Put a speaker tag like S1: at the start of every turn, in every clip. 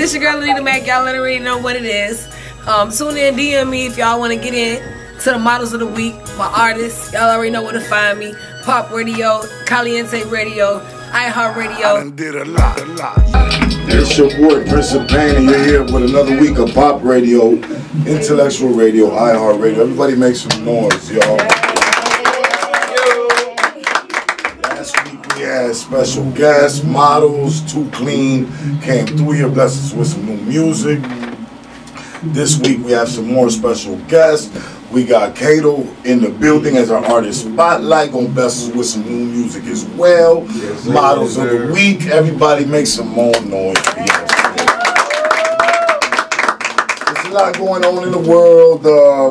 S1: This your girl Nevaeh. Y'all already know what it is. Tune in, DM me if y'all want to get in to the models of the week, my artists. Y'all already know where to find me. Pop Radio, Caliente Radio, iHeartRadio.
S2: I did a lot. It's your boy Prince of Pain, and you're here with another week of Pop Radio, Intellectual Radio, iHeartRadio. Everybody make some noise, y'all. Last week we had special guests, models, Too Clean came through here, blessed us with some new music. This week we have some more special guests. We got Kato in the building as our artist spotlight, gonna bless us with some new music as well. Yes, models of the week. Everybody make some more noise. There's a lot going on in the world.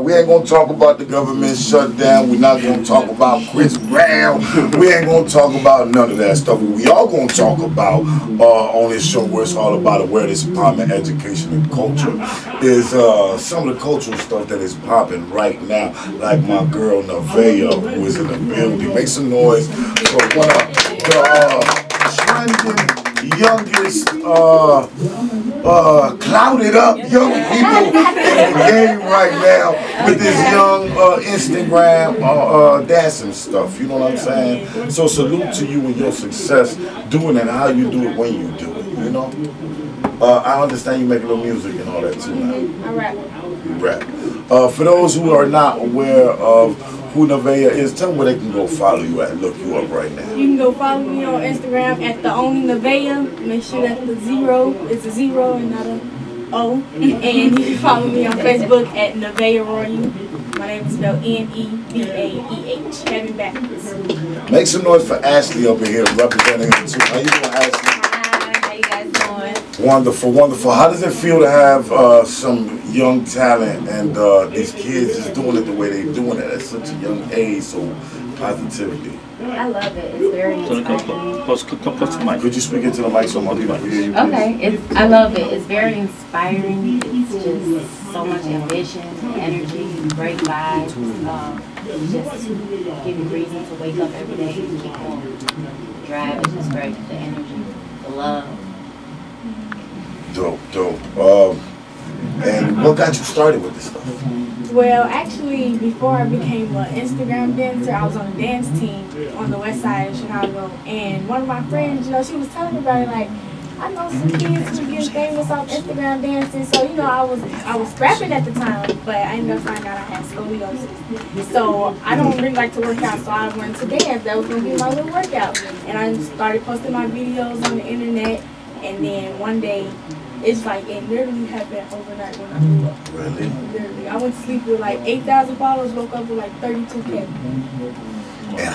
S2: We ain't gonna talk about the government shutdown. We're not gonna talk about Chris Brown. We ain't gonna talk about none of that stuff. We all gonna talk about on this show where it's all about awareness, empowerment, education, and culture is some of the cultural stuff that is popping right now. Like my girl Nevaeh, who is in the building. Make some noise for one of the trending youngest clouded up young people in the game right now with this young Instagram dancing stuff, you know what I'm saying? So salute to you and your success doing it and how you do it when you do it, you know? I understand you make a little music and all that too now.
S3: I rap.
S2: You rap. For those who are not aware of who Nevaeh is, tell them where they can go follow you at, look you up right now.
S3: You can go follow me on Instagram at the only Nevaeh. Make sure that the zero is a zero and not a O. And you can follow me on Facebook at Nevaeh Royal. My name is spelled Nevaeh. Have me back.
S2: Make some noise for Ashley up in here representing him too. How you doing, Ashley?
S4: Hi, how you guys doing?
S2: Wonderful, wonderful. How does it feel to have some young talent and these kids just doing it the way they're doing it at such a young age? So positivity.
S4: I love it. It's very inspiring.
S2: Could you speak into the mic so more people can hear you?
S4: Okay, I love it. It's very inspiring. It's just so much ambition, energy, great vibes. Just give you reason to wake up every day and keep on drive. It's just great. The energy, the love.
S2: Dope. And what got you started with this stuff?
S3: Well, actually, before I became an Instagram dancer, I was on a dance team on the west side of Chicago. And one of my friends, you know, she was telling me about it, like, I know some kids who get famous off Instagram dancing. So, you know, I was scrapping at the time, but I ended up finding out I had scoliosis. So I don't really like to work out, so I went to dance. That was going to be my little workout. And I started posting my videos on the internet. And then one day, it's like it literally happened overnight when I grew up.
S2: Really?
S3: Literally. I went to sleep with like 8,000 followers, woke up with like 32K.
S2: And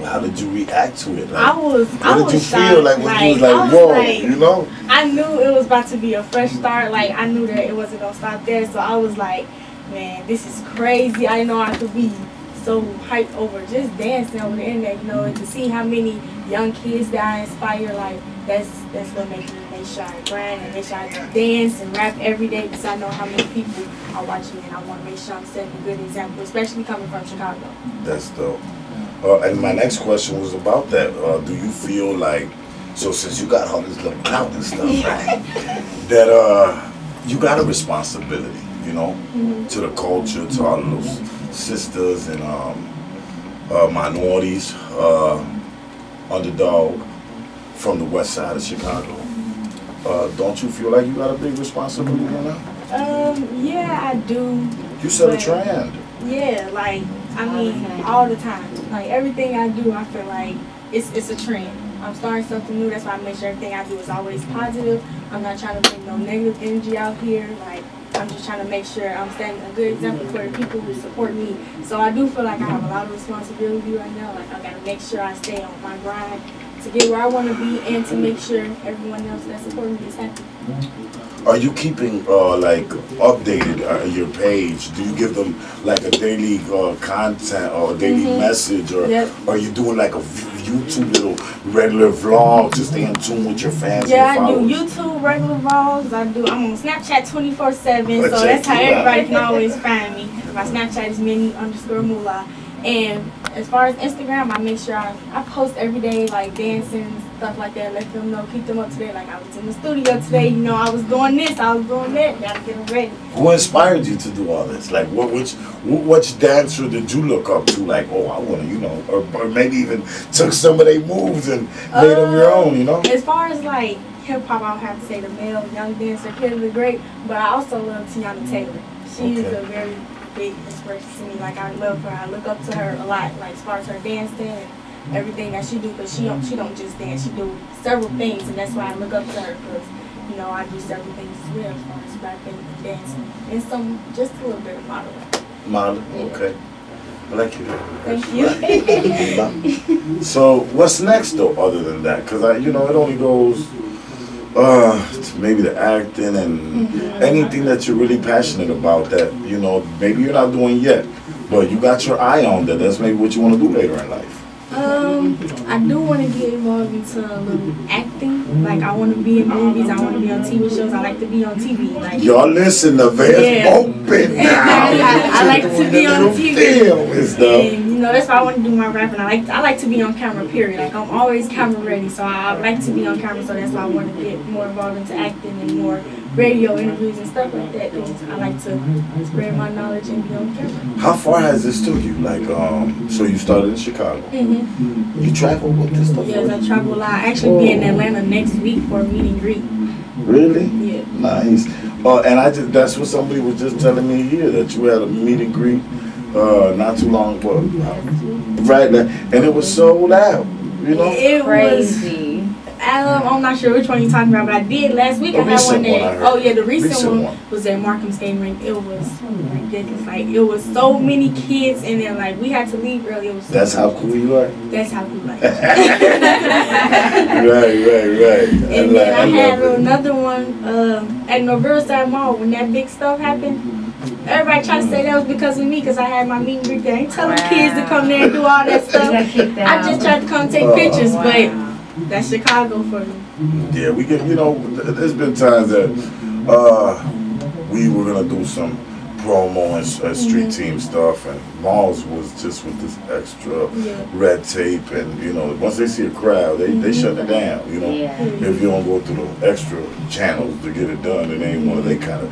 S2: how did you react to it? Like,
S3: I was
S2: what did you
S3: shocked.
S2: feel like when you was like, whoa,
S3: like,
S2: you know?
S3: I knew it was about to be a fresh start. Like, I knew that it wasn't going to stop there. So I was like, man, this is crazy. I didn't know I could be so hyped over just dancing over the internet, you know, and to see how many young kids that I inspire, like, that's what makes me make sure I grind and make sure I dance and rap every day, because I know how many people are watching me, and I want to make sure I'm setting a good example, especially coming from Chicago.
S2: That's dope. And my next question was about that. Do you feel like, so since you got all this little clout and stuff, right, that you got a responsibility, you know, to the culture, to all of those sisters and minorities, underdog from the west side of Chicago. Don't you feel like you got a big responsibility in that?
S3: Yeah, I do.
S2: You set a trend.
S3: Yeah, like, I mean, all the time. Like, everything I do, I feel like it's a trend. I'm starting something new. That's why I make sure everything I do is always positive. I'm not trying to bring no negative energy out here. Like, I'm just trying to make sure I'm setting a good example for the people who support me. So I do feel like I have a lot of responsibility right now. Like, I got to make sure I stay on my grind to get where I want to be and to make sure everyone else that supports me is happy.
S2: Are you keeping like updated your page? Do you give them like a daily content or a daily message, or are you doing like a YouTube little regular vlog to stay in tune with your fans?
S3: Yeah, I do YouTube regular vlogs. I'm on Snapchat 24/7, so that's how everybody can always find me. My Snapchat is Minnie_Moolah. And as far as Instagram, I make sure I post every day, like dancing, stuff like that, let them know, keep them up to date. Like I was in the studio today, you know, I was doing this, I was doing that, gotta get them ready.
S2: Who inspired you to do all this? Like, which dancer did you look up to? Like, oh, I want to, you know, or maybe even took some of their moves and made them your own, you know?
S3: As far as like hip hop, I would have to say the male young dancer, Kato the Great, but I also love Tiana Taylor. She's a very big inspiration to me. Like I love her, I look up to her a lot. Like as far as her dancing and everything that she do, because she don't just dance, she do several things, and that's why I look up to her, because you know I do several things as well as far as rapping and dancing and some just a little bit of modeling.
S2: Modeling, okay. I like you.
S3: Thank you.
S2: So what's next though, other than that? Because you know, it only goes to maybe the acting and anything that you're really passionate about that, you know, maybe you're not doing yet, but you got your eye on that. That's maybe what you want to do later in life.
S3: I do want to get involved into a little acting. Like I want to be in movies, I want to be on TV shows. I like to be on TV. Like
S2: y'all listen, the veil's open now.
S3: I like to be on TV.
S2: And stuff.
S3: And you know that's why I want to do my rapping. I like to be on camera. Period. Like I'm always camera ready, so I like to be on camera. So that's why I want to get more involved into acting and more radio interviews and stuff like that. Because I like to spread my knowledge and be on camera.
S2: How far has this took you? Like, so you started in Chicago. You travel with this stuff?
S3: Yes, I travel a lot. I actually be in Atlanta next week for a meet and greet.
S2: Really?
S3: Yeah.
S2: Nice. And that's what somebody was just telling me here, that you had a meet and greet not too long ago. Right now. And it was sold out. You know?
S3: It
S4: Crazy.
S3: I'm not sure which one you're talking about, but I did last week. I had one there. Oh yeah, the recent one was at Markham Skating Rink. It was ridiculous. Like it was so many kids in there. Like we had to leave early. It was so
S2: that's how cool you are.
S3: That's how cool I
S2: Right.
S3: am.
S2: Right.
S3: And then I had another one at Riverside Mall when that big stuff happened. Everybody tried to say that was because of me, because I had my meet and greet there. I ain't telling kids to come there and do all that stuff. I just tried to come take pictures, but that's Chicago for me.
S2: Yeah, we get, you know, there's been times that we were going to do some promo and street team stuff, and malls was just with this extra red tape, and you know, once they see a crowd, they shut it down, you know. If you don't go through the extra channels to get it done, it ain't one of they kind of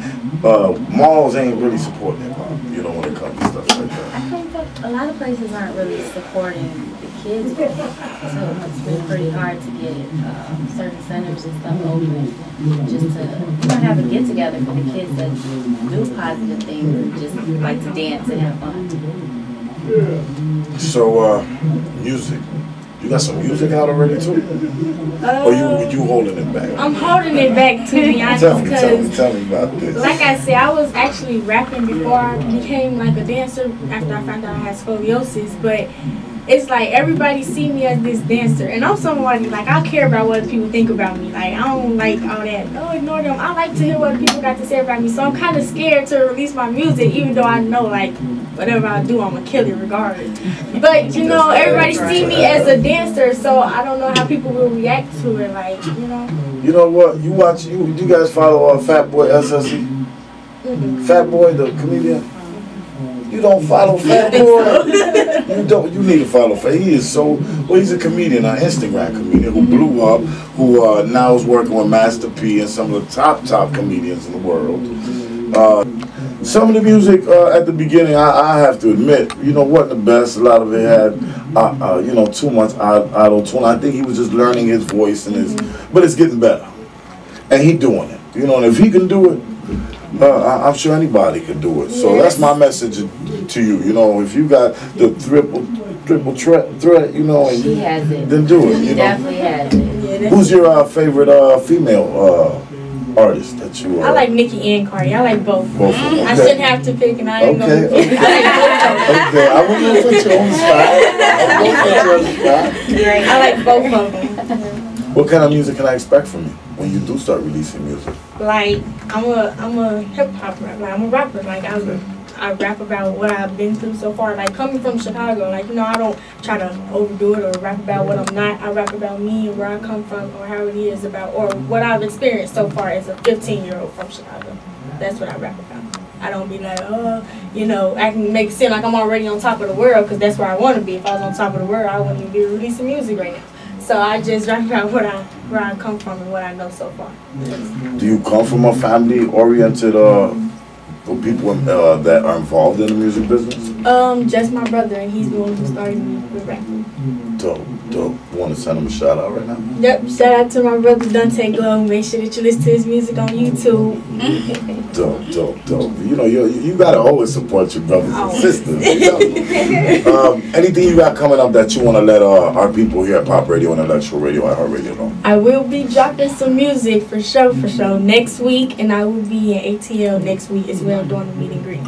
S2: malls ain't really supporting hip hop, you know, when it comes to stuff like that.
S4: I think that a lot of places aren't really supporting the kids, so it's been pretty hard to get certain centers and stuff open, just to have a get together for the kids that do positive things and just like to dance and have fun.
S2: So music, you got some music out already too, or you holding it back?
S3: I'm holding it back, to be honest.
S2: Tell me about this.
S3: Like I said, I was actually rapping before I became like a dancer after I found out I had scoliosis, but it's like everybody see me as this dancer, and I'm somebody like I care about what people think about me. Like I don't like all that. Oh, ignore them. I like to hear what people got to say about me. So I'm kind of scared to release my music, even though I know like whatever I do, I'm gonna kill it regardless. But you know, everybody see me as a dancer, so I don't know how people will react to it. Like you know.
S2: You know what? You guys follow Fat Boy SSE? Fat Boy the comedian. You don't follow Fat Boy? You need to follow Fat. He is so, well, he's a comedian, an Instagram comedian who blew up, who now is working with Master P and some of the top comedians in the world. Some of the music at the beginning, I have to admit, you know, wasn't the best. A lot of it had, you know, too much auto-tune. I think he was just learning his voice, and but it's getting better. And he doing it. You know, and if he can do it, I'm sure anybody could do it. So that's my message to you. You know, if you got the triple threat, you know, and
S4: she has it.
S2: Then do it.
S4: She definitely has it.
S2: Who's your favorite female artist that you?
S3: I like Nicki and Cardi. I like both.
S2: Okay.
S3: I shouldn't have to pick, and I ain't gonna pick.
S2: Okay, I wouldn't put you on the spot.
S3: I like both of them.
S2: What kind of music can I expect from you when you do start releasing music?
S3: Like I'm a hip hop rapper. Like I'm a rapper. Like I rap about what I've been through so far. Like coming from Chicago, like, you know, I don't try to overdo it or rap about what I'm not. I rap about me and where I come from or how it is about, or what I've experienced so far as a 15-year-old from Chicago. That's what I rap about. I don't be like, oh, you know, I can make it seem like I'm already on top of the world because that's where I want to be. If I was on top of the world, I wouldn't even be releasing music right now. So I just rap about where I come from and what I know so far.
S2: Do you come from a family-oriented people that are involved in the music business?
S3: Just my brother, and he's the one who started me with rapping.
S2: Dope. Want to send him a shout out right now?
S3: Yep, shout out to my brother Dante Glow. Make sure that you listen to his music on YouTube.
S2: Dope. You know, you gotta always support your brothers and sisters. Anything you got coming up that you want to let our people here at Pop Radio and Intellectual Radio, iHeartRadio know?
S3: I will be dropping some music for sure next week, and I will be in ATL next week as well doing the meet and greet.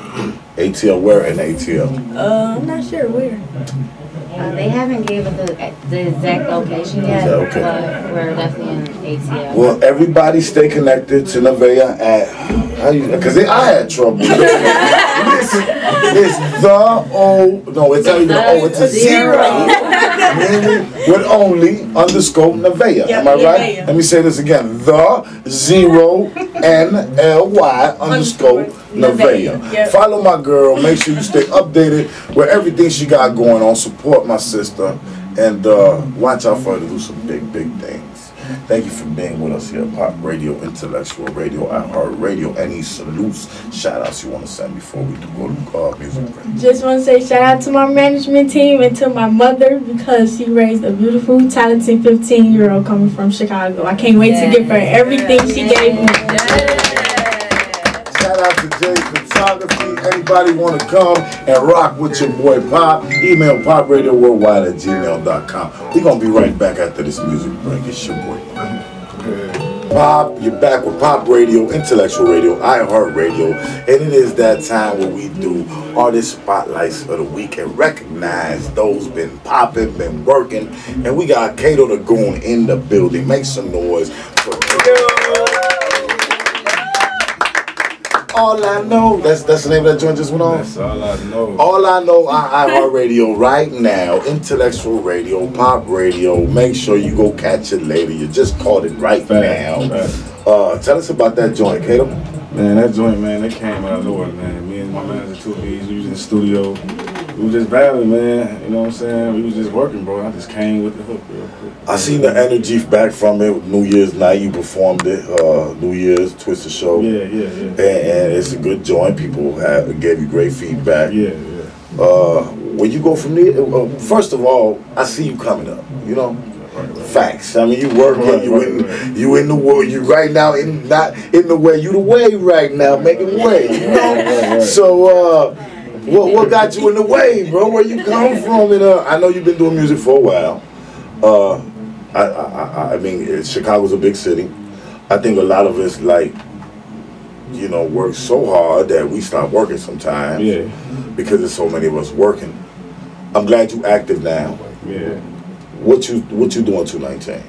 S2: ATL, where in ATL?
S3: I'm not sure where.
S4: They haven't given the exact location yet, but we're definitely in ATL.
S2: Well, everybody stay connected to Nevaeh at, because I had trouble. Listen, it's it's not even it's a zero. With only _ Nevaeh. Am I right?
S3: Nevaeh.
S2: Let me say this again. The 0 NLY _ Nevaeh.
S3: Yep.
S2: Follow my girl. Make sure you stay updated with everything she got going on. Support my sister. And watch out for her to do some big things. Thank you for being with us here at Pop Radio, Intellectual Radio, iHeartRadio. Any salutes, shout outs you want to send before we go to music break?
S3: Just want to say shout out to my management team and to my mother because she raised a beautiful, talented 15-year-old coming from Chicago. I can't wait to give her everything she gave me.
S2: Shout out to Jay Photography. Anybody want to come and rock with your boy Pop? Email popradioworldwide@gmail.com. We're going to be right back after this music break. It's your boy Pop. Pop, you're back with Pop Radio, Intellectual Radio, iHeartRadio, and it is that time where we do artist spotlights of the week and recognize those been popping, been working, and we got Kato the Goon in the building. Make some noise for All I Know. That's the name of that joint just went on?
S5: That's All I Know.
S2: All I Know on iHeartRadio right now. Intellectual Radio, Pop Radio. Make sure you go catch it later. You just caught it right now. Tell us about that joint, Kato.
S5: Man, that joint, man, that came out of nowhere, man. Me and my manager, 2Bs, we was in the studio. We was just battling, man. You know what I'm saying? We was just working, bro. I just came with the hook real quick.
S2: I seen the energy back from it. New Year's night, you performed it. New Year's Twister Show.
S5: Yeah.
S2: And it's a good joint. People gave you great feedback.
S5: Yeah.
S2: When you go from there, first of all, I see you coming up. You know. Facts. I mean, you working. You in the way. You right now not in the way. You the way right now, making way. You know. So what got you in the way, bro? Where you come from? And I know you've been doing music for a while. I mean, Chicago's a big city. I think a lot of us work so hard that we stop working sometimes.
S5: Yeah.
S2: Because there's so many of us working. I'm glad you active now.
S5: Yeah.
S2: What you doing 219?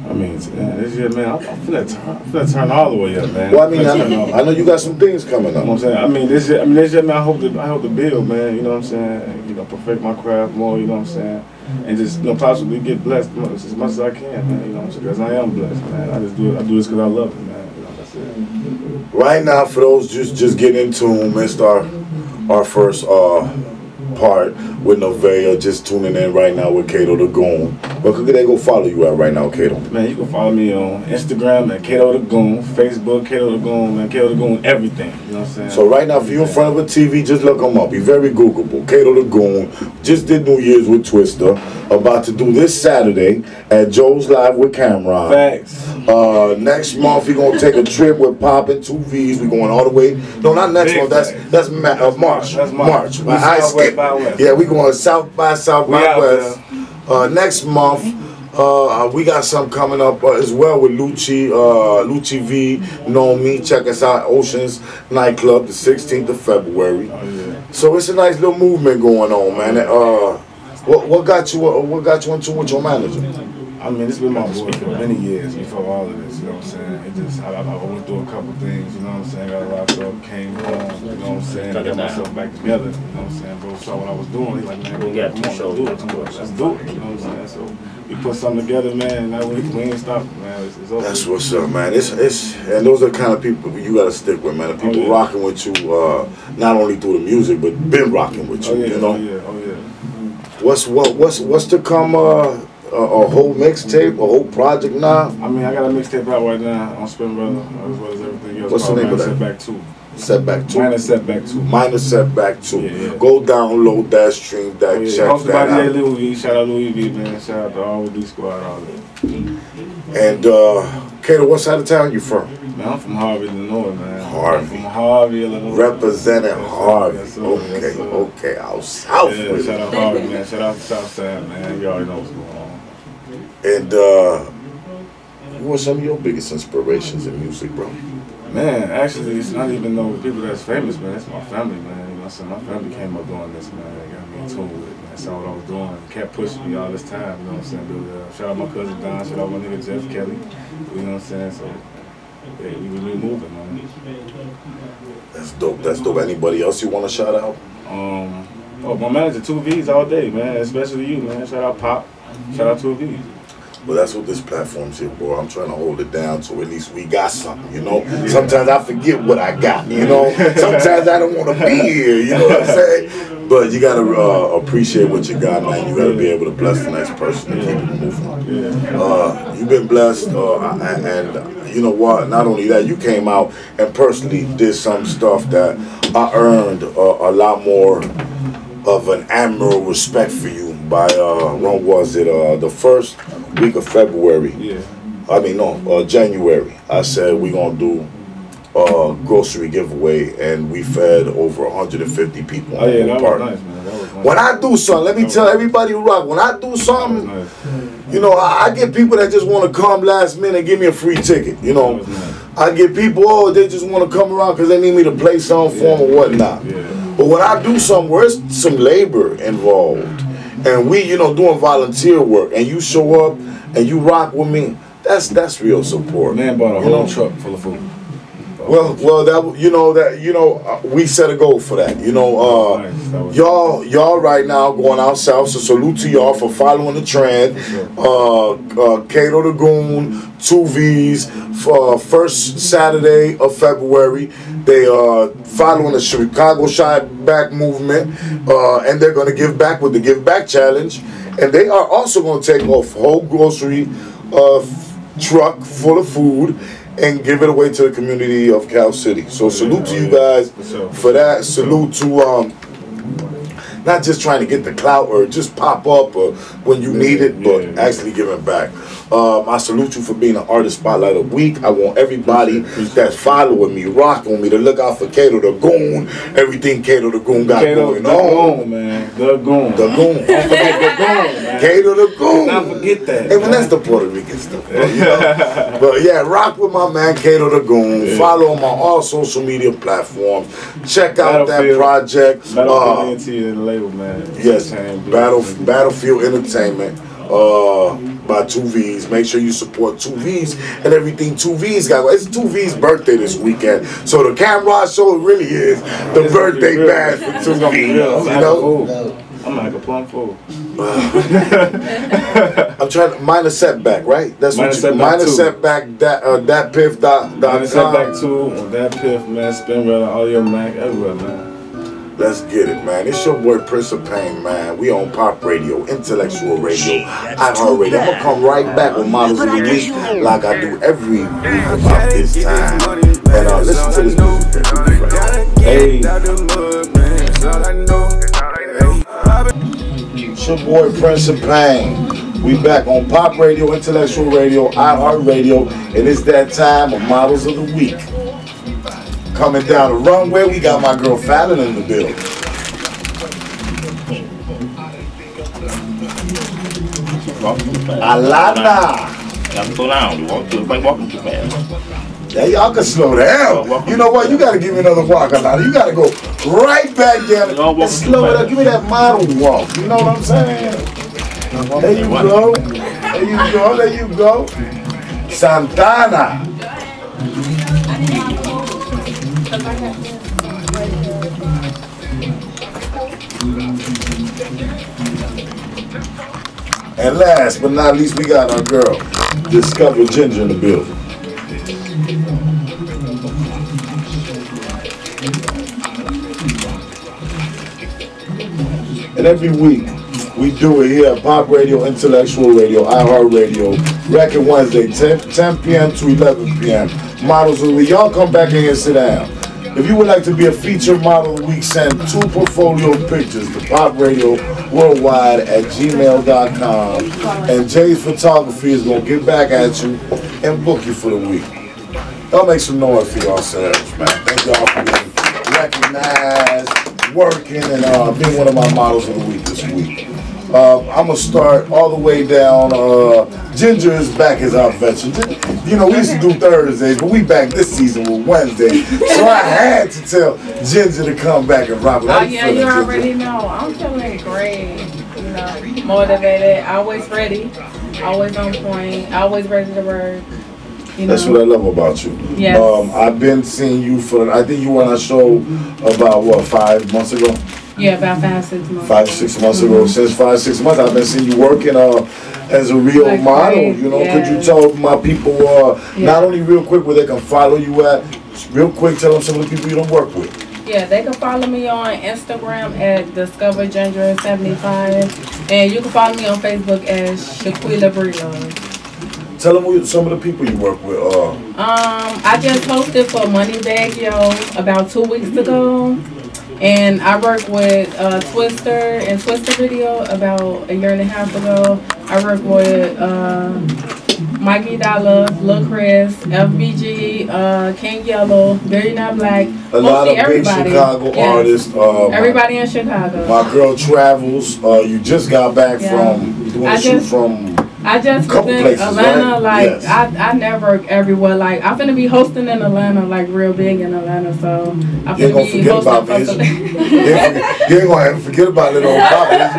S5: I mean, this year, man, I feel that turn all the way up, man.
S2: Well, I mean, I know you got some things coming up.
S5: You know what I'm saying? I mean, this year, man, I hope to build, man. You know what I'm saying? You know, perfect my craft more. You know what I'm saying? And just possibly get blessed as much as I can, man. You know what I'm saying? Because I am blessed, man. I do this because I love it, man. You know, that's it.
S2: Right now, for those just getting into them, it's our first part with Nevaeh, just tuning in right now with Kato the Goon. Where could they go follow you at right now, Kato?
S5: Man, you can follow me on Instagram at Kato the Goon, Facebook Kato the Goon, man, Kato the Goon, everything. You know what I'm saying?
S2: So right now, if you're in front of a TV, just look him up. He's very Googleable. Kato the Goon just did New Year's with Twister. About to do this Saturday at Joe's Live with Cameron.
S5: Facts.
S2: Next month, we're going to take a trip with Pop and 2Vs. We're going all the way. No, not next month. That's March.
S5: That's March.
S2: I skipped. Yeah, we're going South by Southwest. Next month, we got something coming up as well with Lucci V, Know Me. Check us out, Oceans Nightclub, the 16th of February.
S5: Oh, yeah.
S2: So it's a nice little movement going on, man. What got you into with your manager?
S5: I mean, it's been my boy for many years before all of this, you know what I'm saying? It just, I went through a couple things, you know what I'm saying? Got locked up, came home, you know what I'm saying? Got myself back together, you know what I'm saying? Bro saw what I was doing, he's like, man, bro,
S6: got
S5: come
S6: two
S5: on,
S6: shows,
S5: let's do it, let's do it, you know what I'm saying? So we put something together, man, and now we ain't stopping, man. It's over.
S2: That's what's up, man. It's and those are the kind of people you gotta stick with, man. The people rocking with you, not only through the music, but been rocking with you, you know?
S5: Oh yeah.
S2: What's to come? A whole mixtape, a whole project now?
S5: I mean, I got a mixtape out right now on Spin Brother, as well as everything else.
S2: What's the name of that?
S5: Setback 2.
S2: Setback 2.
S5: Minus Setback 2.
S2: Minus Setback 2.
S5: Yeah.
S2: Go download that, stream that, check
S5: hosted
S2: that
S5: by
S2: out.
S5: Louis V. Shout out Louis V, man. Shout out to all the D Squad, all that.
S2: And Kato, what side of town you from?
S5: Man, I'm from Harvey, Illinois, man.
S2: Harvey.
S5: I'm from Harvey, Illinois.
S2: Representing Harvey.
S5: Yes, sir.
S2: Okay. Out south.
S5: Yeah, shout out Harvey, man. Shout out to Southside, man. You already know what's going on.
S2: And what are some of your biggest inspirations in music, bro?
S5: Man, actually, it's not even no people that's famous, man. It's my family, man. You know what I'm saying? My family came up doing this, man. They got me in tune with it, man. That's all what I was doing. They kept pushing me all this time, you know what I'm saying? But, shout out my cousin Don, shout out my nigga Jeff Kelly, you know what I'm saying? So, yeah, we really moving, man.
S2: That's dope. Anybody else you want to shout out?
S5: Oh, my manager, 2V's all day, man. Especially you, man. Shout out Pop. Shout out 2V's.
S2: Well, that's what this platform's here for. I'm trying to hold it down so at least we got something, you know? Sometimes I forget what I got, you know? Sometimes I don't want to be here, you know what I'm saying? But you got to appreciate what you got, man. You got to be able to bless the next person and keep it moving. You've been blessed, and you know what? Not only that, you came out and personally did some stuff that I earned a lot more of an admirable respect for you by, when was it, the first week of February. January. I said we're gonna do a grocery giveaway, and we fed over 150 people.
S5: Oh yeah, that was nice, man. That was nice.
S2: When I do something, let me tell everybody who rock. When I do something, you know, I get people that just want to come last minute and give me a free ticket. You know, I get people, they just want to come around because they need me to play something for them or whatnot. But when I do something where it's some labor involved, and we, you know, doing volunteer work, and you show up and you rock with me, that's real support.
S5: Man bought a whole truck full of food.
S2: Well, we set a goal for that. You know, y'all right now going out south, so salute to y'all for following the trend. Kato the Goon, 2V's, for first Saturday of February. They are following the Chicago Shine Back movement, and they're going to give back with the Give Back Challenge. And they are also going to take off whole grocery truck full of food and give it away to the community of Cal City. So salute to you guys for that. Salute to not just trying to get the clout or just pop up when you need it, but actually giving back. I salute you for being an Artist Spotlight of the Week. I want everybody that's following me, rocking with me, to look out for Kato the Goon. Everything Kato the Goon got going on.
S5: Goon, man. The Goon.
S2: The Goon.
S5: Don't forget the Goon, man.
S2: Kato the Goon.
S5: Don't forget that.
S2: Hey, man, that's the Puerto Rican stuff, bro, you know? But yeah, rock with my man Kato the Goon. Follow him on all social media platforms. Check out that project.
S5: Battlefield label, man.
S2: Yes, Battlefield Entertainment. By 2V's. Make sure you support 2V's and everything 2V's got. It's 2V's birthday this weekend, so the Camera Show really is the birthday bash for 2V's. You know,
S5: I'm like a plum fool.
S2: I'm trying to minus setback, right? That's what you minus setback. Thatpiff.com.
S5: Minus setback 2 on Thatpiff, man. Spin Brother, Audio Mac, everywhere, man.
S2: Let's get it, man. It's your boy Prince of Pain, man. We on Pop Radio, Intellectual Radio, iHeartradio. I'm gonna come right back with Models of the Week, like I do every week about this time. And listen to this music. Hey. It's your boy Prince of Pain. We back on Pop Radio, Intellectual Radio, iHeartradio, and it's that time of Models of the Week. Coming down the runway, we got my girl Fallon in the building. Alana.
S6: I'm slow down. You walk too fast.
S2: Yeah, y'all can slow down. You know what? You gotta give me another walk, Alana. You gotta go right back down and slow it up. Give me that model walk. You know what I'm saying? There you go. There you go, there you go. Santana. And last but not least, we got our girl, Discover Ginger in the building. And every week, we do it here at Pop Radio, Intellectual Radio, iHeartRadio, Record Wednesday, 10 p.m. to 11 p.m. Models of the week. Y'all come back in here and sit down. If you would like to be a featured model of the week, send 2 portfolio pictures to popradioworldwide@gmail.com. And Jay's Photography is going to get back at you and book you for the week. Y'all make some noise for yourselves, man. Thank y'all for being recognized, working, and being one of my models of the week this week. I'm going to start all the way down. Ginger is back as our veteran. You know, we used to do Thursdays, but we back this season with Wednesday. So I had to tell Ginger to come back and rock.
S7: Oh, yeah, you already know. I'm feeling great. You know, motivated, always ready, always on point, always ready to work. You know?
S2: That's what I love about you.
S7: Yes.
S2: I've been seeing you for, I think you were on our show about, what, 5 months ago?
S7: Yeah, about 5-6 months.
S2: 5-6 months ago. Since 5-6 months, I've been seeing you working as a real
S7: like
S2: model.
S7: great.
S2: You know,
S7: Yeah.
S2: could you tell my people not only real quick where they can follow you at, real quick tell them some of the people you don't work with.
S7: Yeah, they can follow me on Instagram at DiscoverGinger75, and you can follow me on Facebook as Shaquila Brillo.
S2: Tell them some of the people you work with.
S7: I just posted for Moneybag Yo about 2 weeks ago. And I worked with Twister and Twister Video about a 1.5 years ago. I worked with Mikey Dollar, Lil Chris, FBG, King Yellow, Very Not Black.
S2: A lot of big Chicago artists.
S7: Everybody in Chicago.
S2: My girl Travels. You just got back from doing a shoot from.
S7: I just was in
S2: places,
S7: Atlanta,
S2: right?
S7: like,
S2: Yes.
S7: I network everywhere. Like, I'm finna be hosting in Atlanta, like, real big in Atlanta, so I'm
S2: You ain't
S7: finna be
S2: gonna forget about
S7: hosting.
S2: this. You ain't gonna forget about little old Papa.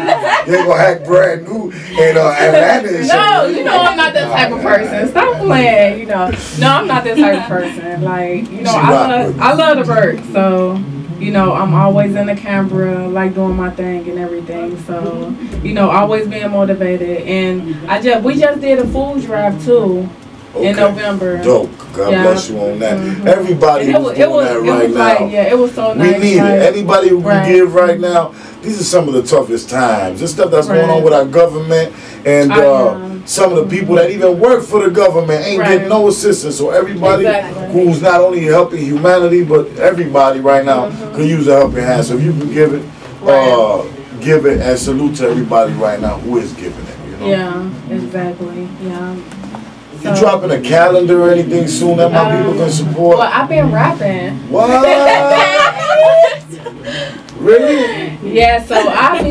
S2: You ain't gonna act brand new in Atlanta.
S7: No, you know I'm not that type of person. Stop playing, you know. No, I'm not that type of person. Like, you know, I love to work, so... You know, I'm always in the camera, like doing my thing and everything. So, you know, always being motivated. And we just did a food drive too in November.
S2: Dope. God bless you on that. Everybody who's doing that right now.
S7: Yeah, it was so nice.
S2: We need it. Anybody who can give right now. These are some of the toughest times. This stuff that's going on with our government and some of the people that even work for the government ain't getting no assistance. So everybody who's not only helping humanity, but everybody right now could use a helping hand. So if you can give it, and salute to everybody right now who is giving it. You know?
S7: Yeah, exactly. Yeah.
S2: You dropping a calendar or anything soon that my people can support?
S7: Well, I've been rapping.
S2: What? Really?
S7: Yeah, so I'll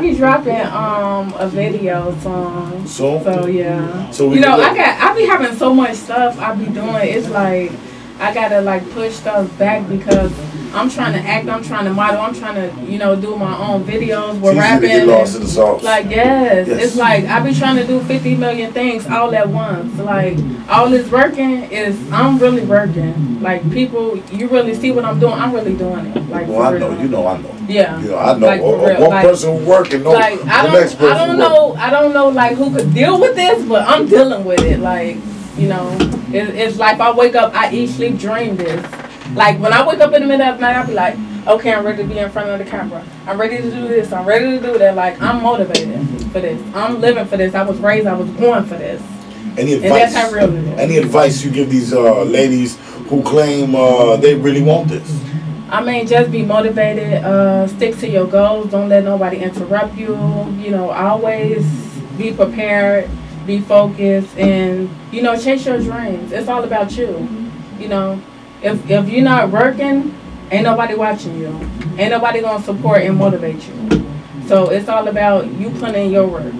S7: be dropping a video song. So yeah. So you know, I be having so much stuff I be doing. It's like I gotta like push stuff back because I'm trying to act, I'm trying to model, I'm trying to, you know, do my own videos with rapping.
S2: Get lost in the sauce.
S7: Like, yes, it's like I be trying to do 50 million things all at once. Like, all this working is, I'm really working. Like, people, you really see what I'm doing, I'm really doing it. Like,
S2: well, I know, I know.
S7: Yeah.
S2: You know, I know.
S7: Like,
S2: one person who working knows
S7: like,
S2: the next person
S7: I don't know, like, who could deal with this, but I'm dealing with it. Like, you know, it's like I wake up, I eat, sleep, dream this. Like, when I wake up in the middle of the night, I'll be like, okay, I'm ready to be in front of the camera. I'm ready to do this. I'm ready to do that. Like, I'm motivated for this. I'm living for this. I was raised, I was born for this.
S2: Any advice,
S7: and that's how real it is.
S2: Any advice you give these ladies who claim they really want this?
S7: I mean, just be motivated. Stick to your goals. Don't let nobody interrupt you. You know, always be prepared, be focused, and, you know, chase your dreams. It's all about you, you know. If you're not working, ain't nobody watching you. Ain't nobody gonna support and motivate you. So it's all about you putting in your work.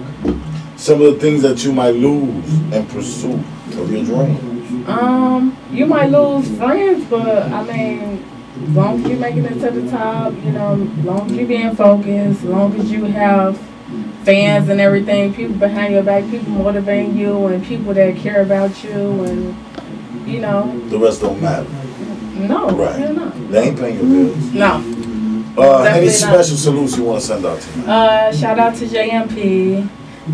S2: Some of the things that you might lose in pursuit of your dream.
S7: You might lose friends, but I mean, as long as you're making it to the top, you know, as long as you're being focused, as long as you have fans and everything, people behind your back, people motivating you, and people that care about you, and you know.
S2: The rest don't matter.
S7: No,
S2: right?
S7: Hell no.
S2: They ain't paying your bills.
S7: No.
S2: Any special salutes you want to send out to me?
S7: Shout out to JMP.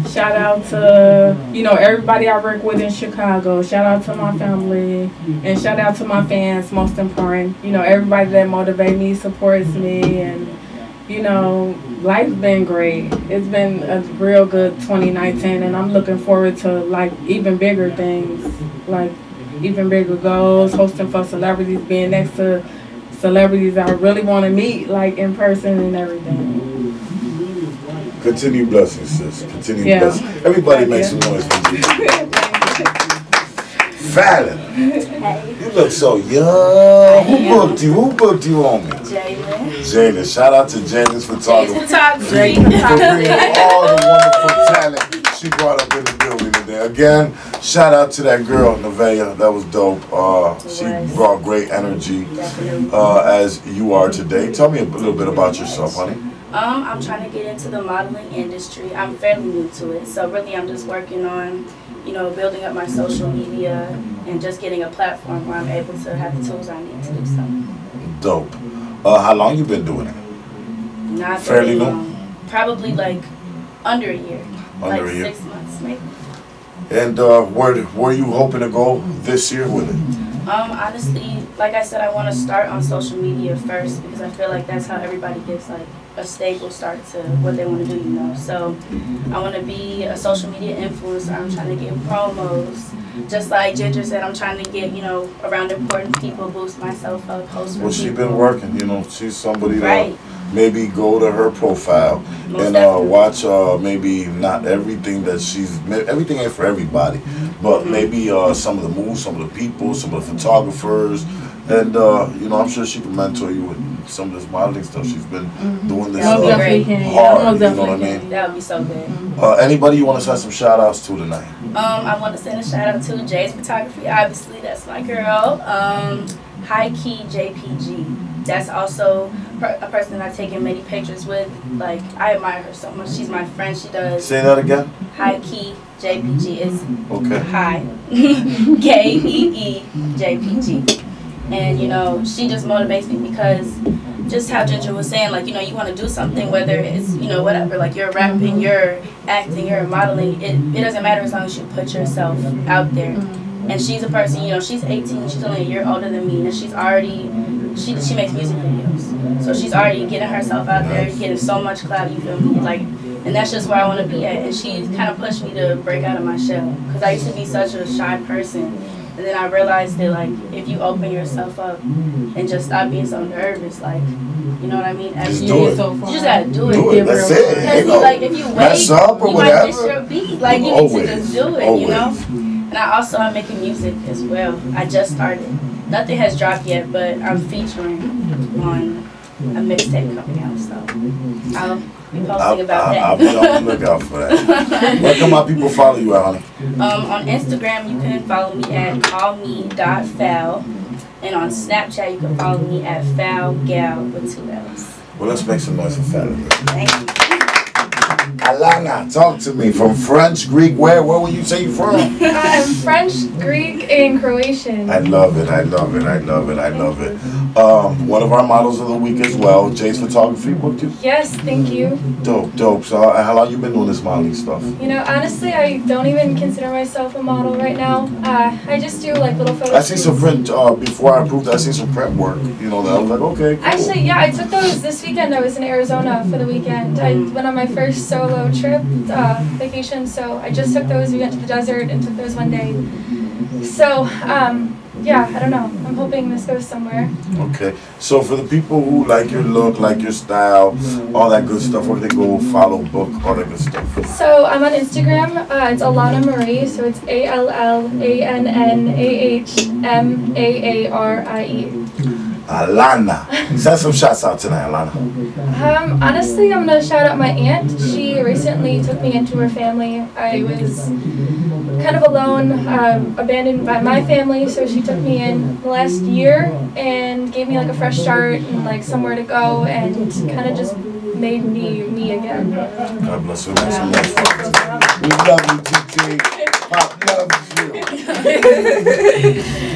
S7: Shout out to, you know, everybody I work with in Chicago. Shout out to my family. And shout out to my fans, most important. You know, everybody that motivates me, supports me. And, you know, life's been great. It's been a real good 2019. And I'm looking forward to, like, even bigger things. Like, even bigger goals, hosting for celebrities, being next to celebrities I really want to meet, like, in person and everything.
S2: Continue blessings, sis. Continue blessings. Everybody make some noise for you. Fallon, you look so young. Who booked you? Who booked you on me? Jalen. Shout out to Jalen's photography. For bringing all the wonderful talent she brought up in the building today. Again, shout out to that girl, Nevaeh. That was dope. She brought great energy as you are today. Tell me a little bit about yourself, honey.
S8: I'm trying to get into the modeling industry. I'm fairly new to it, so really I'm just working on, you know, building up my social media and just getting a platform where I'm able to have the tools I need to do something.
S2: Dope. How long you been doing it?
S8: Not
S2: fairly
S8: very
S2: new.
S8: long. Probably like under a year.
S2: Under
S8: like
S2: a year.
S8: 6 months maybe.
S2: And where are you hoping to go this year with it?
S8: Honestly, like I said, I want to start on social media first because I feel like that's how everybody gets like a stable start to what they want to do, you know. So I want to be a social media influencer. I'm trying to get promos. Just like Ginger said, I'm trying to get, you know, around important people, boost myself up, post for
S2: Well, she's been working, you know. She's somebody
S8: right.
S2: that maybe go to her profile
S8: Most
S2: and watch maybe not everything that everything ain't for everybody, but maybe some of the moves, some of the people, some of the photographers, and you know, I'm sure she can mentor you with some of this modeling stuff. She's been doing this hard, you know what I mean?
S8: That would be so good.
S2: Anybody you want to send some shout outs to tonight?
S8: I want to send a shout out to Jay's Photography, obviously, that's my girl. High Key JPG. That's also a person that I've taken many pictures with. Like, I admire her so much. She's my friend. She does.
S2: Say that again.
S8: High Key JPG is
S2: okay.
S8: High KEE JPG, and you know she just motivates me because just how Ginger was saying, like, you know, you want to do something, whether it's, you know, whatever, like you're rapping, you're acting, you're modeling. It doesn't matter as long as you put yourself out there. And she's a person, you know, she's 18, she's only a year older than me, and she's already, she makes music videos. So she's already getting herself out there, getting so much clout, you feel me? Like, and that's just where I want to be at. And she kind of pushed me to break out of my shell. Because I used to be such a shy person. And then I realized that, like, if you open yourself up and just stop being so nervous, like, you know what I mean?
S2: Just do it.
S8: You just gotta do it.
S2: Do it. That's it.
S8: Because, like, if you wait,
S2: up or
S8: you
S2: whatever.
S8: might miss your beat. Like, you need to just do it, you know? And I also am making music as well. I just started. Nothing has dropped yet, but I'm featuring on a mixtape coming out, so I'll be posting about that.
S2: I'll be on the lookout for that. Where can my people follow you at, honey?
S8: On Instagram, you can follow me at callme.foul, and on Snapchat, you can follow me at foulgal with 2 L's.
S2: Well, let's make some noise for Fallon.
S8: Thank you.
S2: Alana, talk to me. From French, Greek, where will you say you're from?
S9: I'm French, Greek, and Croatian.
S2: I love it. One of our models of the week as well, Jay's Photography, booked you?
S9: Yes, thank you.
S2: Dope. So how long you been doing this modeling stuff?
S9: You know, honestly, I don't even consider myself a model right now. I just do like little photos.
S2: I see some print, before I approved, I see some prep work, you know, that I was like, okay, cool.
S9: Actually, yeah, I took those this weekend. I was in Arizona for the weekend. I went on my first solo trip, vacation, so I just took those. We went to the desert and took those one day. So, yeah, I don't know. I'm hoping this goes somewhere.
S2: Okay. So for the people who like your look, like your style, all that good stuff, where they go follow, book, all that good stuff?
S9: So I'm on Instagram. It's Alana Marie. So it's ALLANNAHMAARIE.
S2: Alana. Send some shots out tonight, Alana.
S9: Honestly, I'm going to shout out my aunt. She recently took me into her family. I was kind of alone, abandoned by my family, so she took me in the last year and gave me like a fresh start and like somewhere to go and kind of just made me again.
S2: God bless you. Make some noise for us. We love you, TT. Pop loves you.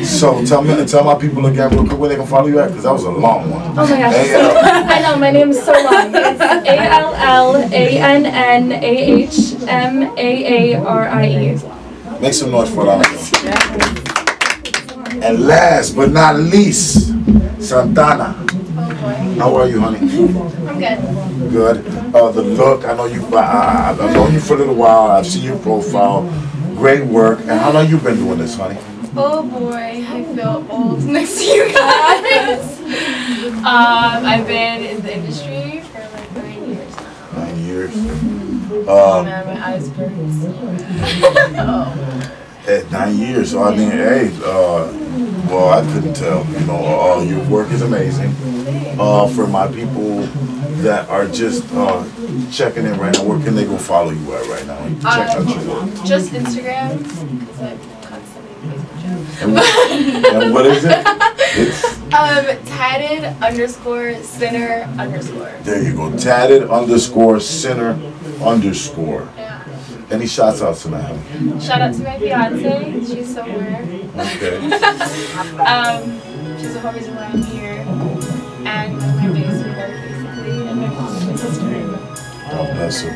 S2: So tell my people again real quick where they can follow you at, because that was a long one.
S9: Oh my gosh. I know, my name is so long. It's ALLANNAHMAARIE.
S2: Make some noise for that. And last but not least, Santana. How are you, honey?
S9: I'm good.
S2: Good. The look, I know I've known you for a little while. I've seen your profile. Great work. And how long you been doing this, honey?
S9: Oh boy, I feel old next to you guys. I've been in the industry for like 9 years now.
S2: 9 years.
S9: Oh man, my eyes burn.
S2: At 9 years, so I mean, hey, well, I couldn't tell. You know, your work is amazing. For my people that are just checking in right now, where can they go follow you at right now and check out your work?
S9: Just Instagram, because I'm constantly Facebook jokes.
S2: And what is it? It's
S9: tatted_sinner_.
S2: There you go, tatted_sinner_.
S9: Yeah.
S2: Any shots out tonight?
S9: Shout out to my fiance. She's somewhere.
S2: Okay.
S9: She's the whole reason why I'm here. And my biggest sweetheart, basically, and my mom, my sister.
S2: God bless you.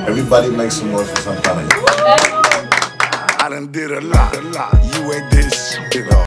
S2: Everybody make some noise for Santana. I done did a lot. You ain't did shit.